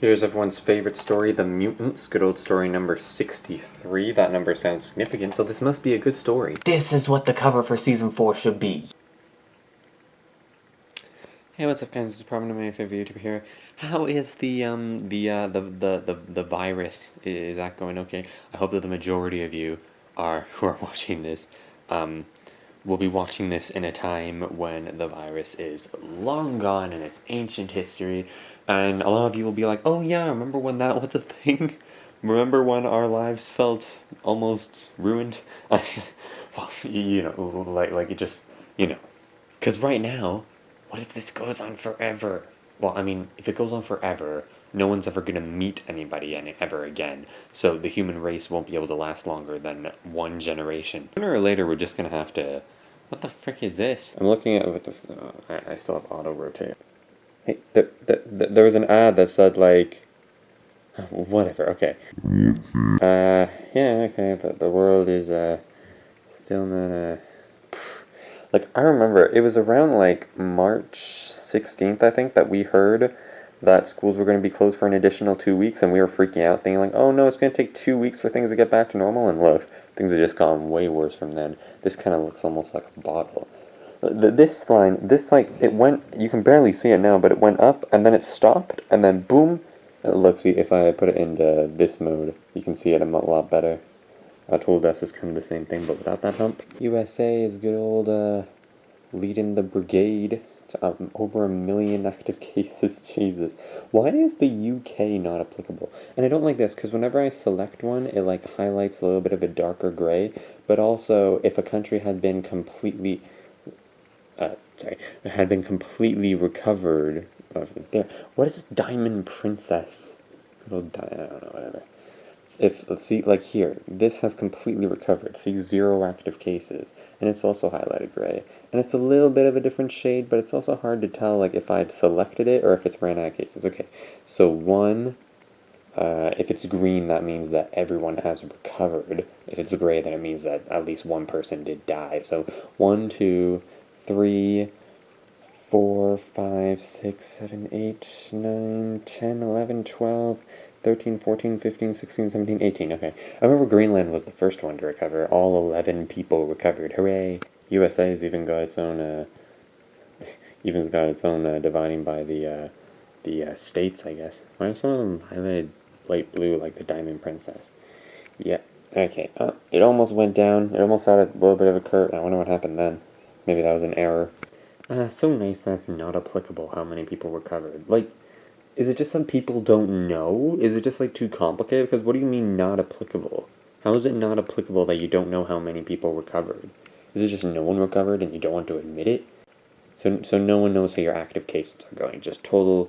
Here's everyone's favorite story, The Mutants, good old story number 63. That number sounds significant, so this must be a good story. This is what the cover for season 4 should be. Hey, what's up, guys? This is probably my favorite YouTuber here. How is the virus? Is that going okay? I hope that the majority of you who are watching this, will be watching this in a time when the virus is long gone in its ancient history, and a lot of you will be like, oh yeah, remember when that was a thing? Remember when our lives felt almost ruined? Well, you know, like it just, because right now, what if this goes on forever? Well, I mean, if it goes on forever, no one's ever going to meet anybody ever again. So the human race won't be able to last longer than one generation. Sooner or later, we're just going to have to... What the frick is this? I'm looking at what the... I still have auto-rotate. Hey, there was an ad that said, like... Whatever, okay. Yeah, okay, the world is, still not, Like, I remember, it was around, like, March 16th, I think, that we heard that schools were going to be closed for an additional 2 weeks, and we were freaking out, thinking, like, oh no, it's going to take 2 weeks for things to get back to normal, and look, things have just gone way worse from then. This kind of looks almost like a bottle. This line, like, it went, you can barely see it now, but it went up, and then it stopped, and then boom, look, see, if I put it into this mode, you can see it a lot better. Tool Desk is kind of the same thing, but without that hump. USA is good old, leading the brigade. Over 1 million active cases. Jesus. Why is the UK not applicable? And I don't like this, because whenever I select one, it, like, highlights a little bit of a darker gray, but also, if a country had been completely... had been completely recovered... there. What is Diamond Princess? Good old I don't know, whatever. Let's see, like here, this has completely recovered. See, 0 active cases. And it's also highlighted gray. And it's a little bit of a different shade, but it's also hard to tell, like, if I've selected it or if it's ran out of cases. Okay, so 1, if it's green, that means that everyone has recovered. If it's gray, then it means that at least 1 person did die. So 1, 2, 3, 4, 5, 6, 7, 8, 9, 10, 11, 12... 13, 14, 15, 16, 17, 18, okay. I remember Greenland was the first one to recover. All 11 people recovered. Hooray! USA's even got its own, dividing by the states, I guess. Why are some of them highlighted light blue like the Diamond Princess? Yeah, okay. It almost went down. It almost had a little bit of a curve. I wonder what happened then. Maybe that was an error. So nice that's not applicable how many people recovered. Like, is it just some people don't know? Is it just, like, too complicated? Because what do you mean not applicable? How is it not applicable that you don't know how many people recovered? Is it just no one recovered and you don't want to admit it? So no one knows how your active cases are going. Just total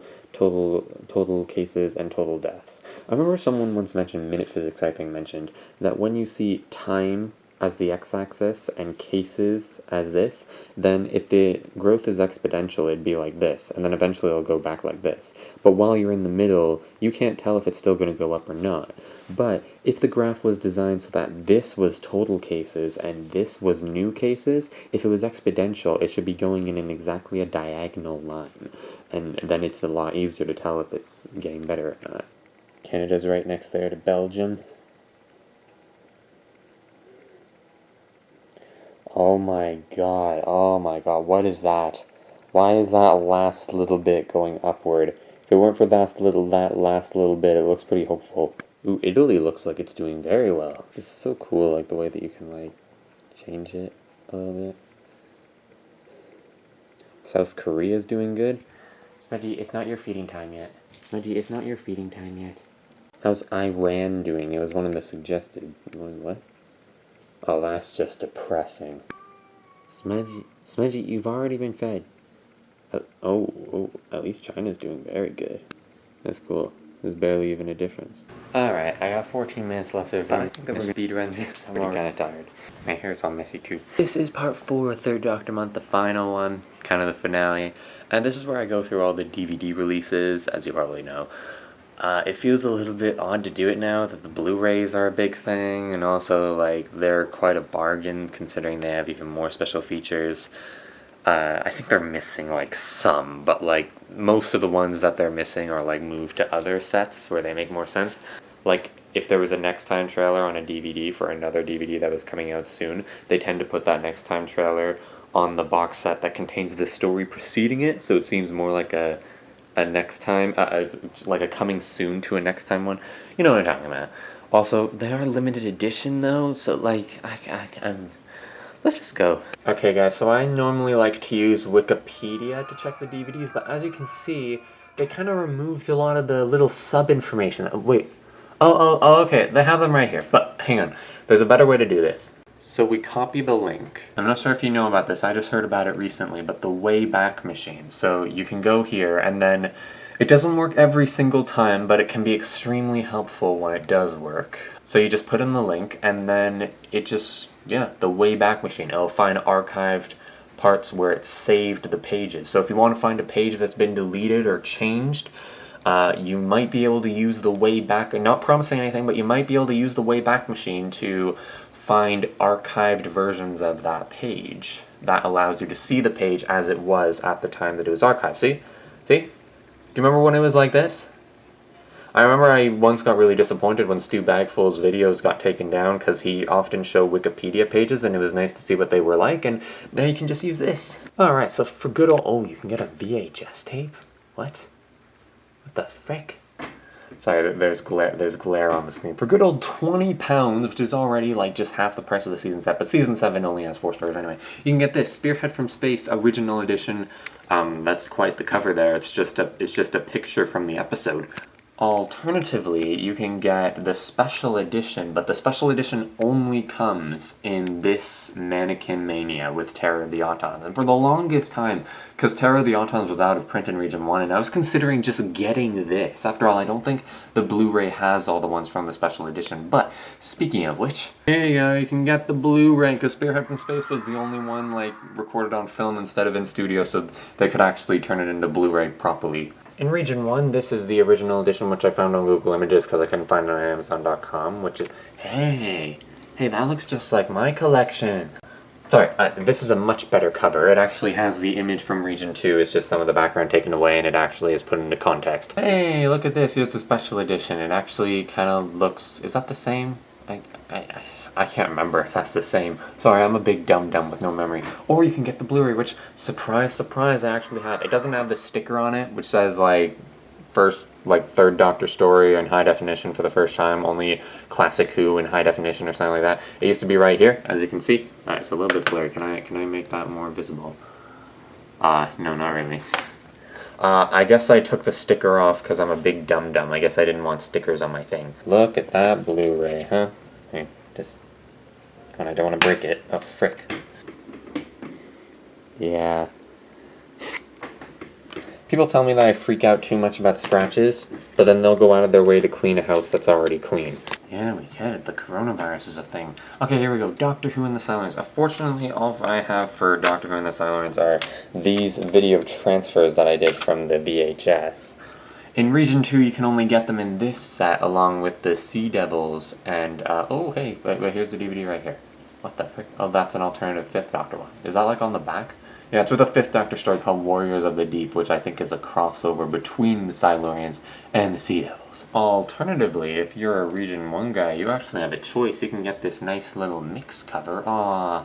cases and total deaths. I remember someone once mentioned, Minute Physics I think mentioned, that when you see time as the x-axis and cases as this, then if the growth is exponential, it'd be like this, and then eventually it'll go back like this. But while you're in the middle, you can't tell if it's still going to go up or not. But if the graph was designed so that this was total cases and this was new cases, if it was exponential, it should be going in exactly a diagonal line. And then it's a lot easier to tell if it's getting better or not. Canada's right next there to Belgium. Oh my god, what is that? Why is that last little bit going upward? If it weren't for that last little bit, it looks pretty hopeful. Ooh, Italy looks like it's doing very well. This is so cool, like the way that you can, like, change it a little bit. South Korea's doing good. Smudgy, it's not your feeding time yet. Smudgy, it's not your feeding time yet. How's Iran doing? It was one of the suggested. What? Oh, that's just depressing. Smudgy, you've already been fed. At least China's doing very good. That's cool. There's barely even a difference. Alright, I got 14 minutes left of I think that we're speed runs this. I'm already kind of tired. My hair's all messy too. This is part 4 of Third Doctor Month, the final one, kind of the finale. And this is where I go through all the DVD releases, as you probably know. It feels a little bit odd to do it now that the Blu-rays are a big thing, and also, like, they're quite a bargain considering they have even more special features. I think they're missing like some, but like most of the ones that they're missing are like moved to other sets where they make more sense. Like if there was a next time trailer on a DVD for another DVD that was coming out soon, they tend to put that next time trailer on the box set that contains the story preceding it, so it seems more like a next time, like a coming soon to a next time one. You know what I'm talking about. Also, they are limited edition though, so like I'm. Let's just go. Okay, guys. So I normally like to use Wikipedia to check the DVDs, but as you can see, they kind of removed a lot of the little sub information. Wait. Oh, okay. They have them right here. But hang on. There's a better way to do this. So we copy the link. I'm not sure if you know about this. I just heard about it recently, but the Wayback Machine. So you can go here, and then it doesn't work every single time, but it can be extremely helpful when it does work. So you just put in the link, and then it just, yeah, the Wayback Machine. It'll find archived parts where it saved the pages. So if you want to find a page that's been deleted or changed, you might be able to use the Wayback, not promising anything, but you might be able to use the Wayback Machine to find archived versions of that page. That allows you to see the page as it was at the time that it was archived. See? See? Do you remember when it was like this? I remember I once got really disappointed when Stu Bagfull's videos got taken down because he often showed Wikipedia pages and it was nice to see what they were like, and now you can just use this. Alright, so for good old... Oh, you can get a VHS tape? What? What the frick? Sorry, there's glare on the screen. For good old £20, which is already like just half the price of the season set, but season 7 only has 4 stars anyway. You can get this Spearhead from Space original edition. That's quite the cover there. It's just a picture from the episode. Alternatively, you can get the special edition, but the special edition only comes in this Mannequin Mania with Terror of the Autons. And for the longest time, because Terror of the Autons was out of print in Region 1, and I was considering just getting this. After all, I don't think the Blu-ray has all the ones from the special edition. But, speaking of which, here you go, you can get the Blu-ray, because Spearhead from Space was the only one, like, recorded on film instead of in studio, so they could actually turn it into Blu-ray properly. In Region 1, this is the original edition, which I found on Google Images because I couldn't find it on Amazon.com, which is... Hey, that looks just like my collection. Sorry, this is a much better cover. It actually has the image from Region 2, it's just some of the background taken away, and it actually is put into context. Hey, look at this, here's the special edition. It actually kind of looks... Is that the same? I can't remember if that's the same. Sorry, I'm a big dum-dum with no memory. Or you can get the Blu-ray, which, surprise, surprise, I actually have. It doesn't have the sticker on it, which says, like, third Doctor story in high definition for the first time, only Classic Who in high definition or something like that. It used to be right here, as you can see. Alright, so a little bit blurry. Can I make that more visible? No, not really. I guess I took the sticker off because I'm a big dum-dum. I guess I didn't want stickers on my thing. Look at that Blu-ray, huh? Hey, just... I don't want to break it. Oh, frick. Yeah. People tell me that I freak out too much about scratches, but then they'll go out of their way to clean a house that's already clean. Yeah, we get it. The coronavirus is a thing. Okay, here we go. Doctor Who and the Silurians. Unfortunately, all I have for Doctor Who and the Silurians are these video transfers that I did from the VHS. In Region 2, you can only get them in this set, along with the Sea Devils, and, oh, hey, wait, here's the DVD right here. What the frick? Oh, that's an alternative 5th Doctor one. Is that, like, on the back? Yeah, it's with a 5th Doctor story called Warriors of the Deep, which I think is a crossover between the Silurians and the Sea Devils. Alternatively, if you're a Region 1 guy, you actually have a choice. You can get this nice little mix cover. Aww.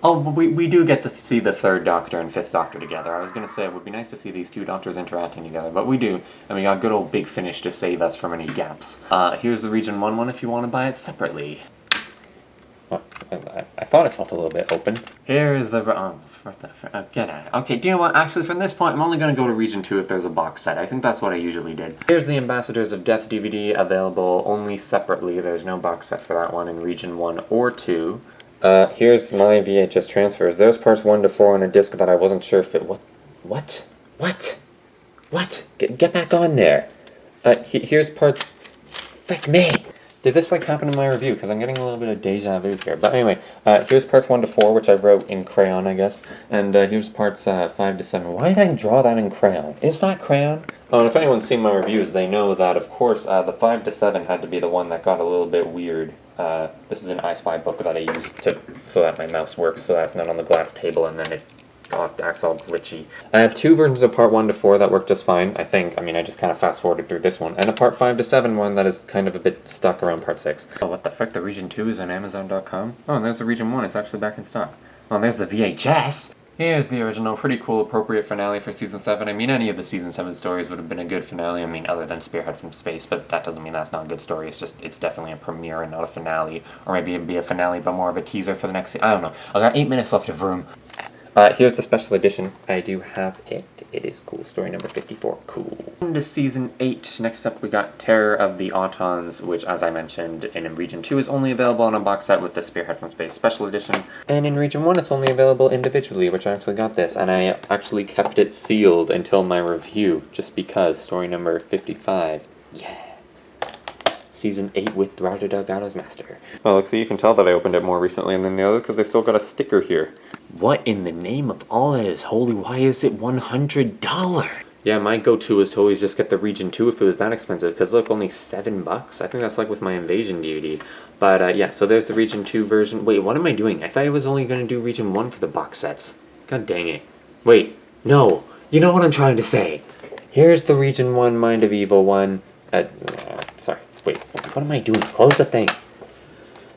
Oh, but we do get to see the 3rd Doctor and 5th Doctor together. I was going to say it would be nice to see these 2 Doctors interacting together, but we do. And we got good old Big Finish to save us from any gaps. Here's the Region 1 one if you want to buy it separately. Oh, I thought it felt a little bit open. Here's the... Oh, what the frick? Get at it. Okay, do you know what? Actually, from this point, I'm only going to go to Region 2 if there's a box set. I think that's what I usually did. Here's the Ambassadors of Death DVD, available only separately. There's no box set for that one in Region 1 or 2. Here's my VHS transfers. There's parts 1 to 4 on a disc that I wasn't sure if it... What? Get back on there. Here's parts... Frick me! Did this, like, happen in my review? Because I'm getting a little bit of deja vu here. But anyway, here's parts 1 to 4, which I wrote in crayon, I guess. And here's parts 5 to 7. Why did I draw that in crayon? Is that crayon? Oh, and if anyone's seen my reviews, they know that, of course, the 5 to 7 had to be the one that got a little bit weird. This is an I Spy book that I used so that my mouse works, so that's not on the glass table, and then it God, that's all glitchy. I have 2 versions of part 1 to 4 that work just fine, I think. I mean, I just kind of fast forwarded through this one. And a part 5 to 7 one that is kind of a bit stuck around part 6. Oh, what the frick? The Region 2 is on Amazon.com? Oh, and there's the Region 1. It's actually back in stock. Oh, and there's the VHS! Here's the original, pretty cool, appropriate finale for Season 7. I mean, any of the Season 7 stories would have been a good finale, I mean, other than Spearhead from Space, but that doesn't mean that's not a good story, it's just, it's definitely a premiere and not a finale. Or maybe it'd be a finale, but more of a teaser for the next I don't know. I got 8 minutes left of room. Here's the special edition. I do have it. It is cool. Story number 54. Cool. On to Season 8. Next up, we got Terror of the Autons, which, as I mentioned, in Region 2 is only available on a box set with the Spearhead from Space special edition. And in Region 1, it's only available individually, which I actually got this. And I actually kept it sealed until my review, just because. Story number 55. Yeah. Season 8 with Roger Delgado's Master. Well, look, see, you can tell that I opened it more recently than the others because they still got a sticker here. What in the name of all that is holy, why is it $100? Yeah, my go-to is to always just get the Region 2 if it was that expensive, because look, only $7. I think that's like with my Invasion DVD. But yeah, so there's the Region 2 version. Wait, what am I doing? I thought I was only going to do Region 1 for the box sets. God dang it. Wait, no. You know what I'm trying to say. Here's the Region 1 Mind of Evil one. Sorry, wait, what am I doing? Close the thing.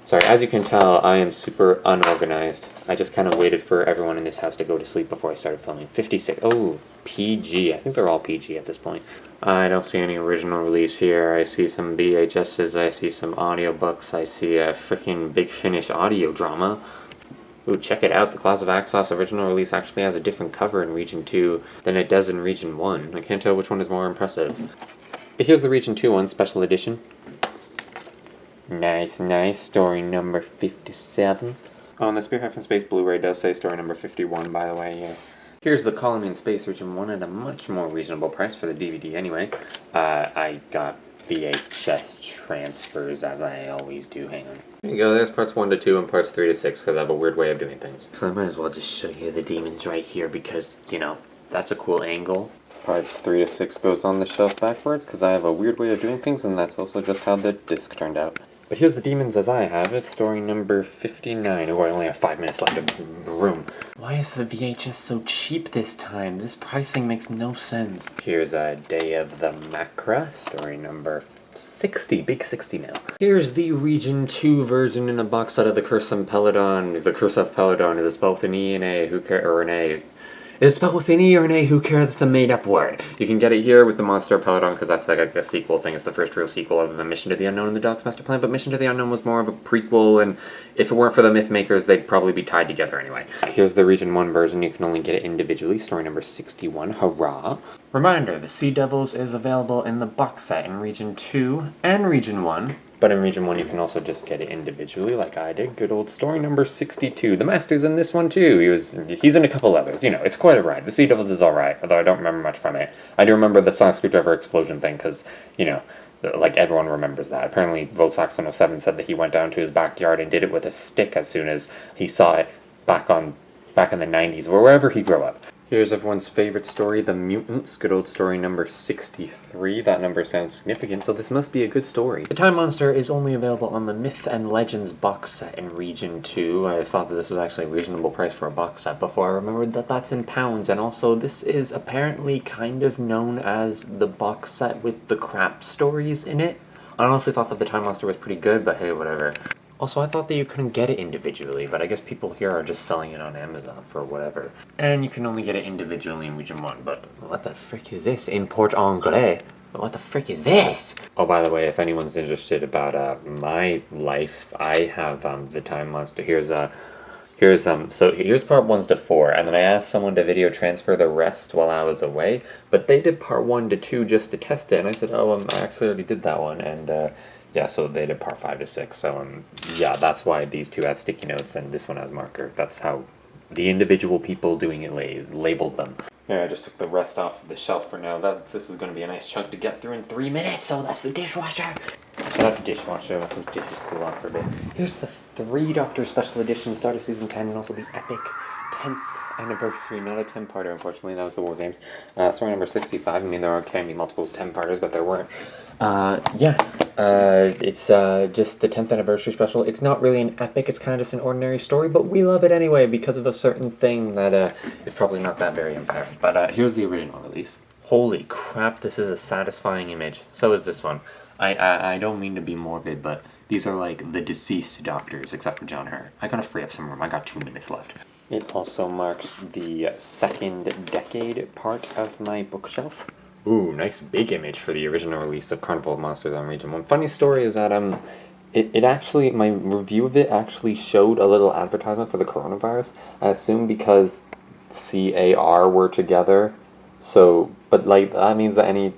Sorry, as you can tell, I am super unorganized. I just kind of waited for everyone in this house to go to sleep before I started filming. 56. Oh, PG. I think they're all PG at this point. I don't see any original release here. I see some VHSs. I see some audiobooks. I see a freaking Big Finish audio drama. Ooh, check it out. The Claws of Axos original release actually has a different cover in Region 2 than it does in Region 1. I can't tell which one is more impressive. But here's the Region 2 one, special edition. Nice, nice. Story number 57. Oh, and the Spearhead from Space Blu-ray does say story number 51, by the way, yeah. Here's the Colony in Space Region 1 at a much more reasonable price for the DVD anyway. I got VHS transfers, as I always do. Hang on. There you go, there's parts 1 to 2 and parts 3 to 6, because I have a weird way of doing things. So I might as well just show you the demons right here, because, you know, that's a cool angle. Parts 3 to 6 goes on the shelf backwards, because I have a weird way of doing things, and that's also just how the disc turned out. But here's the demons as I have it, story number 59. Oh, I only have 5 minutes left of room. Why is the VHS so cheap this time? This pricing makes no sense. Here's a Day of the Macra, story number 60, big 60 now. Here's the Region 2 version in a box set of The Curse of Peladon. The Curse of Peladon is spelled with an E and A, who cares, or an A. Is it spelled with an E or an A? Who cares? It's a made-up word. You can get it here with the Monster of Peladon, because that's like a sequel thing. It's the first real sequel other than Mission to the Unknown and the Dog's Master Plan, but Mission to the Unknown was more of a prequel, and if it weren't for the myth makers, they'd probably be tied together anyway. Here's the Region 1 version. You can only get it individually. Story number 61. Hurrah! Reminder, the Sea Devils is available in the box set in Region 2 and Region 1. But in Region 1 you can also just get it individually, like I did. Good old story number 62. The Master's in this one too. He's in a couple others. You know, it's quite a ride. The Sea Devils is alright, although I don't remember much from it. I do remember the Sonic Screwdriver explosion thing, because, you know, like everyone remembers that. Apparently Vosaxon07 said that he went down to his backyard and did it with a stick as soon as he saw it back in the 90s, or wherever he grew up. Here's everyone's favorite story, The Mutants. Good old story number 63. That number sounds significant, so this must be a good story. The Time Monster is only available on the Myth and Legends box set in Region 2. I thought that this was actually a reasonable price for a box set before I remembered that that's in pounds, and also this is apparently kind of known as the box set with the crap stories in it. I honestly thought that the Time Monster was pretty good, but hey, whatever. Also, I thought that you couldn't get it individually, but I guess people here are just selling it on Amazon for whatever. And you can only get it individually in Region 1, but what the frick is this? Import Anglais? What the frick is this? Oh, by the way, if anyone's interested about my life, I have the Time Monster. Here's part 1 to 4, and then I asked someone to video transfer the rest while I was away, but they did part 1 to 2 just to test it, and I said, oh, I actually already did that one, and yeah, so they did part 5 to 6, so yeah, that's why these two have sticky notes and this one has marker. That's how the individual people doing it labeled them. Yeah, I just took the rest off of the shelf for now. This is going to be a nice chunk to get through in 3 minutes, so that's the dishwasher. Not the dishwasher, let those dishes cool off for a bit. Here's the 3 Doctor Special Edition, start of Season 10, and also the epic 10th anniversary, not a 10-parter, unfortunately, that was the War Games. Story number 65, I mean, there can be multiples of 10-parters, but there weren't. Yeah. It's just the 10th anniversary special. It's not really an epic, it's kind of just an ordinary story, but we love it anyway because of a certain thing that is probably not that very apparent. But here's the original release. Holy crap, this is a satisfying image. So is this one. I don't mean to be morbid, but these are like the deceased doctors, except for John Hurt. I gotta free up some room, I got 2 minutes left. It also marks the second decade part of my bookshelf. Ooh, nice big image for the original release of Carnival of Monsters on Region 1. Funny story is that it actually, my review of it actually showed a little advertisement for the coronavirus. I assume because CAR were together. So, but like that means that any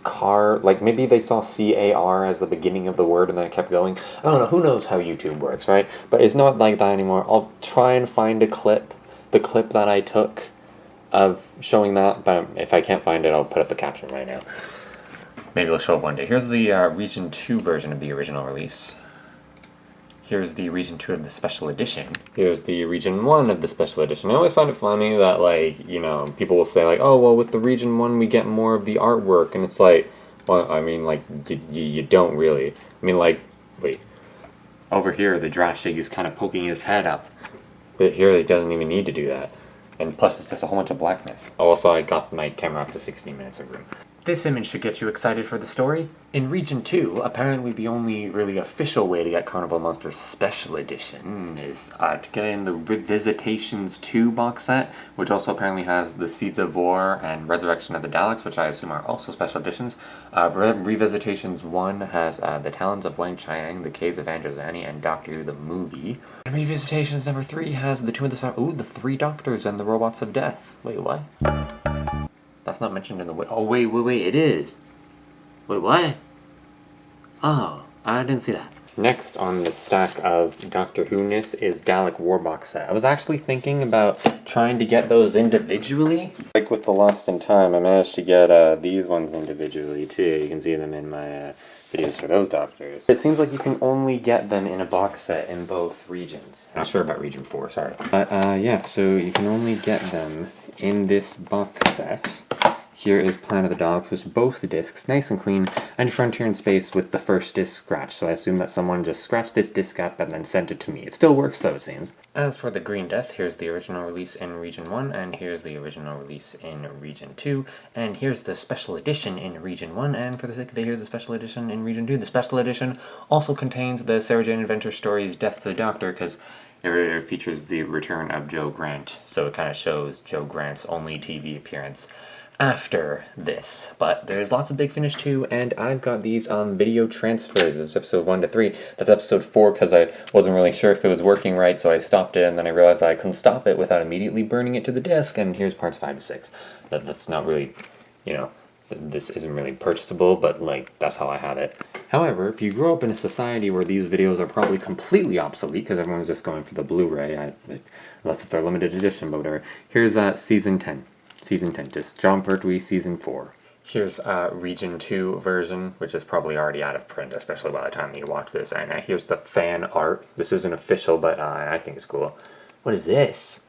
car, like maybe they saw CAR as the beginning of the word and then it kept going. I don't know, who knows how YouTube works, right? But it's not like that anymore. I'll try and find a clip, the clip that I took of showing that, but if I can't find it, I'll put up the caption right now. Maybe it'll show up one day. Here's the Region 2 version of the original release. Here's the Region 2 of the special edition. Here's the Region 1 of the special edition. I always find it funny that, like, you know, people will say, like, oh, well, with the Region 1 we get more of the artwork, and it's like, well, I mean, like, you don't really. I mean, like, wait. Over here, the Drashig is kind of poking his head up. But here, he doesn't even need to do that. And plus, it's just a whole bunch of blackness. Also, I got my camera up to 16 minutes of room. This image should get you excited for the story. In Region 2, apparently the only really official way to get Carnival Monsters Special Edition is to get in the Revisitations 2 box set, which also apparently has the Seeds of War and Resurrection of the Daleks, which I assume are also special editions. Revisitations 1 has The Talons of Wang Chiang, The Caves of Androzani, and Doctor Who the Movie. And Revisitations number 3 has the Tomb of the Three Doctors and the Robots of Death. Wait, what? That's not mentioned in the way. Oh, wait, it is. Wait, what? Oh, I didn't see that. Next on the stack of Doctor Who-ness is Dalek War box set. I was actually thinking about trying to get those individually. Like with the Lost in Time, I managed to get these ones individually too. You can see them in my videos for those doctors. It seems like you can only get them in a box set in both regions. Not sure about Region 4, sorry. But yeah, so you can only get them in this box set. Here is Planet of the Dogs, with both discs nice and clean, and Frontier in Space with the first disc scratched, so I assume that someone just scratched this disc up and then sent it to me. It still works though, it seems. As for the Green Death, here's the original release in Region 1, and here's the original release in Region 2, and here's the special edition in Region 1, and for the sake of it, here's the special edition in Region 2. The special edition also contains the Sarah Jane Adventure Stories Death to the Doctor, because it features the return of Jo Grant, so it kind of shows Jo Grant's only TV appearance after this. But there's lots of Big Finish too, and I've got these on video transfers. It's episode 1 to 3. That's episode 4 because I wasn't really sure if it was working right, so I stopped it, and then I realized I couldn't stop it without immediately burning it to the disk, and here's parts 5 to 6. That's not really, you know, this isn't really purchasable, but like, that's how I have it. However, if you grow up in a society where these videos are probably completely obsolete because everyone's just going for the Blu-ray, unless if they're limited edition, but whatever. Here's Season 10. Season 10, just Jon Pertwee Season 4. Here's Region 2 version, which is probably already out of print, especially by the time you watch this. And here's the fan art. This isn't official, but I think it's cool. What is this?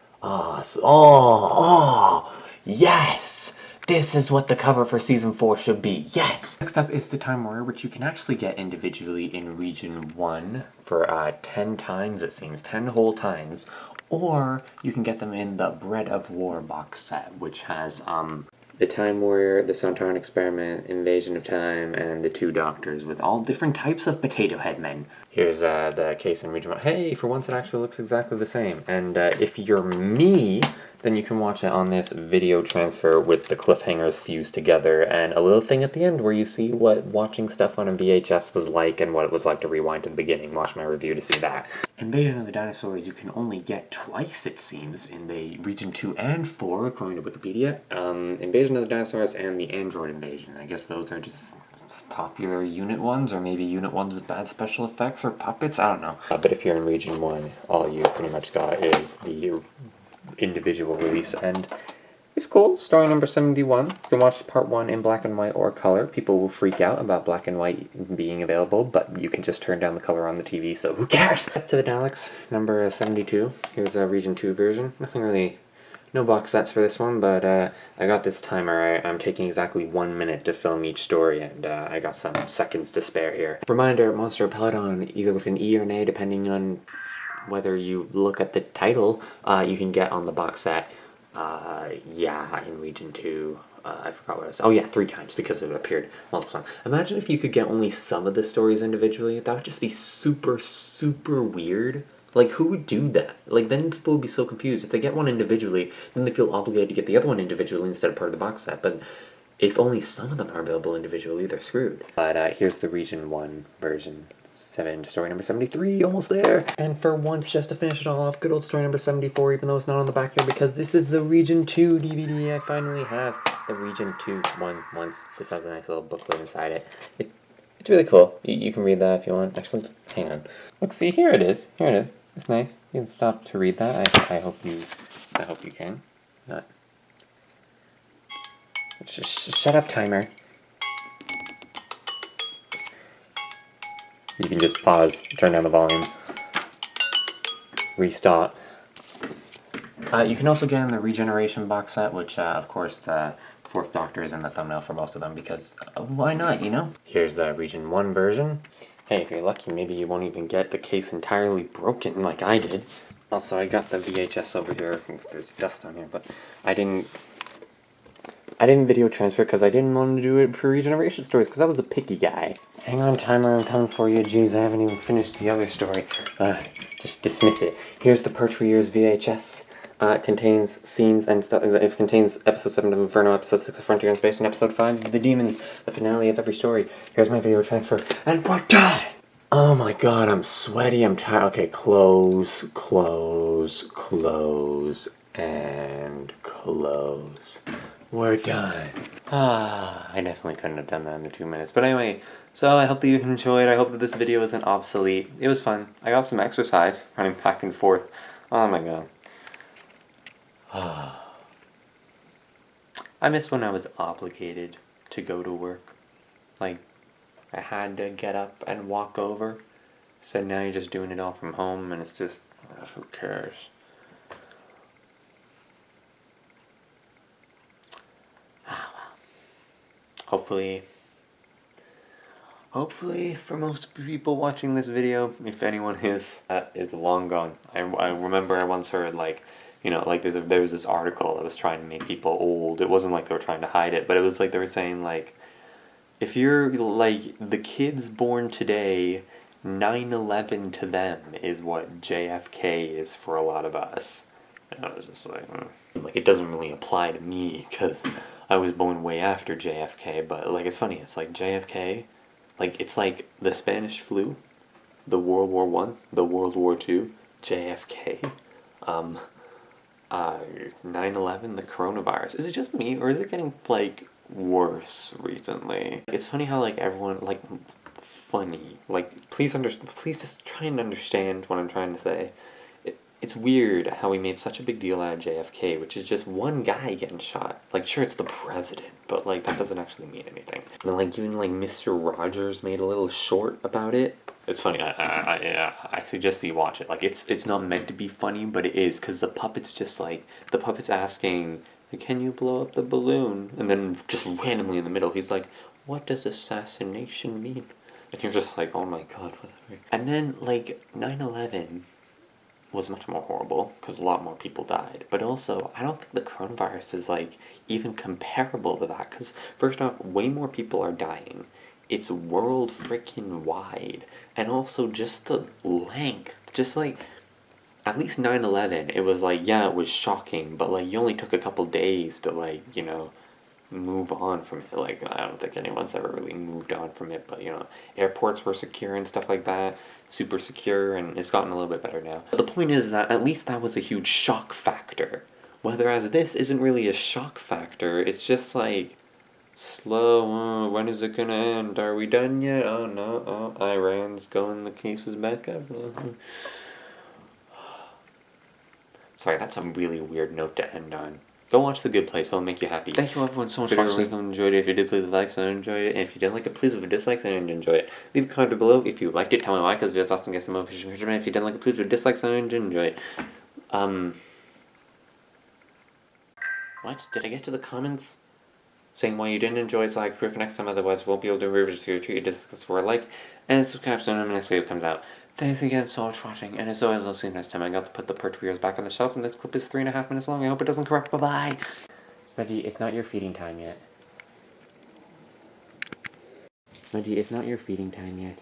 Yes! This is what the cover for Season 4 should be. Yes! Next up is the Time Warrior, which you can actually get individually in Region 1 for 10 times, it seems. 10 whole times. Or you can get them in the Bread of War box set, which has the Time Warrior, the Sontaran Experiment, Invasion of Time, and the Two Doctors with all different types of Potato Head men. Here's the case in Region 1. Hey, for once it actually looks exactly the same. And if you're me, then you can watch it on this video transfer with the cliffhangers fused together and a little thing at the end where you see what watching stuff on a VHS was like and what it was like to rewind to the beginning. Watch my review to see that. Invasion of the Dinosaurs you can only get twice, it seems, in the Region 2 and 4, according to Wikipedia. Invasion of the Dinosaurs and the Android Invasion. I guess those are just popular unit ones, or maybe unit ones with bad special effects or puppets, I don't know. But if you're in Region 1, all you pretty much got is the individual release, and it's cool. Story number 71. You can watch part 1 in black and white or color. People will freak out about black and white being available, but you can just turn down the color on the TV, so who cares? Up to the Daleks, number 72. Here's a Region 2 version. Nothing really No box sets for this one, but I got this timer. I'm taking exactly 1 minute to film each story, and I got some seconds to spare here. Reminder, Monster Peloton, either with an E or an A, depending on whether you look at the title, you can get on the box set. Yeah, in Region 2. I forgot what it was. Oh yeah, 3 times because it appeared multiple times. Imagine if you could get only some of the stories individually. That would just be super, super weird. Like, who would do that? Like, then people would be so confused. If they get one individually, then they feel obligated to get the other one individually instead of part of the box set. But if only some of them are available individually, they're screwed. But here's the Region 1 version. 7, story number 73, almost there. And for once, just to finish it all off, good old story number 74, even though it's not on the back here, because this is the Region 2 DVD. I finally have the Region 2 one once. This has a nice little booklet inside it. It's really cool. You can read that if you want. Actually, hang on. Look, see, here it is. Here it is. It's nice. You can stop to read that. I hope you can. Not. Shut up, timer. You can just pause, turn down the volume, restart. You can also get in the Regeneration box set, which, of course, the Fourth Doctor is in the thumbnail for most of them, because why not, you know? Here's the Region 1 version. Hey, if you're lucky, maybe you won't even get the case entirely broken like I did. Also, I got the VHS over here. There's dust on here, but I didn't video transfer because I didn't want to do it for Regeneration stories because I was a picky guy. Hang on, timer, I'm coming for you. Jeez, I haven't even finished the other story. Just dismiss it. Here's the Pertwee Years VHS. It contains scenes and stuff. It contains episode 7 of Inferno, episode 6 of Frontier in Space, and episode 5 of The Demons, the finale of every story. Here's my video transfer, and we're done! Oh my god, I'm sweaty, I'm tired. Okay, close, and close. We're done. I definitely couldn't have done that in the 2 minutes. But anyway, so I hope that you enjoyed. I hope that this video isn't obsolete. It was fun. I got some exercise running back and forth. Oh my god. I miss when I was obligated to go to work. Like, I had to get up and walk over. So now you're just doing it all from home, and it's just, who cares? Hopefully for most people watching this video, if anyone is long gone. I remember I once heard, like, you know, like there was this article that was trying to make people old. It wasn't like they were trying to hide it, but it was like they were saying, like, if you're like the kids born today, 9/11 to them is what JFK is for a lot of us. And I was just like, like, it doesn't really apply to me because I was born way after JFK, but like, it's funny, it's like JFK, like, it's like the Spanish flu, the World War One, the World War Two, JFK, 9/11, the coronavirus. Is it just me, or is it getting, like, worse recently? It's funny how, like, everyone, like, funny, like, please just try and understand what I'm trying to say. It's weird how we made such a big deal out of JFK, which is just one guy getting shot. Like, sure, it's the president, but, like, that doesn't actually mean anything. And, like, even, like, Mr. Rogers made a little short about it. It's funny. I suggest that you watch it. Like, it's not meant to be funny, but it is, because the puppet's just, like, the puppet's asking, can you blow up the balloon? And then just randomly in the middle, he's like, what does assassination mean? And you're just like, oh my god, whatever. And then, like, 9/11... was much more horrible because a lot more people died, but also I don't think the coronavirus is, like, even comparable to that, because first off, way more people are dying, it's world freaking wide, and also just the length, just like, at least 9/11, it was like, yeah, it was shocking, but, like, you only took a couple days to, like, you know, move on from it. Like, I don't think anyone's ever really moved on from it, but, you know, airports were secure and stuff like that, super secure, and it's gotten a little bit better now. But the point is that at least that was a huge shock factor, whereas this isn't really a shock factor. It's just like slow. When is it gonna end? Are we done yet? Oh no. Oh, Iran's going the cases back up. Sorry, that's a really weird note to end on. Go watch The Good Place, it'll make you happy. Thank you everyone so much for watching. If you enjoyed it, if you did, please leave a like so I enjoyed it. And if you didn't like it, please leave a dislike so I didn't enjoy it. Leave a comment below if you liked it, tell me why, because it's awesome to get some motivation. If you didn't like it, please leave a dislike so I didn't enjoy it. What? Did I get to the comments saying why you didn't enjoy it, so I proof next time, otherwise won't be able to revisit your treat discuss for a like, and subscribe so when the next video comes out. Thanks again so much for watching, and as always, I'll see you next time. I got to put the Pertweers back on the shelf, and this clip is 3.5 minutes long. I hope it doesn't corrupt. Bye-bye! Smudgy, it's not your feeding time yet. Smudgy, it's not your feeding time yet.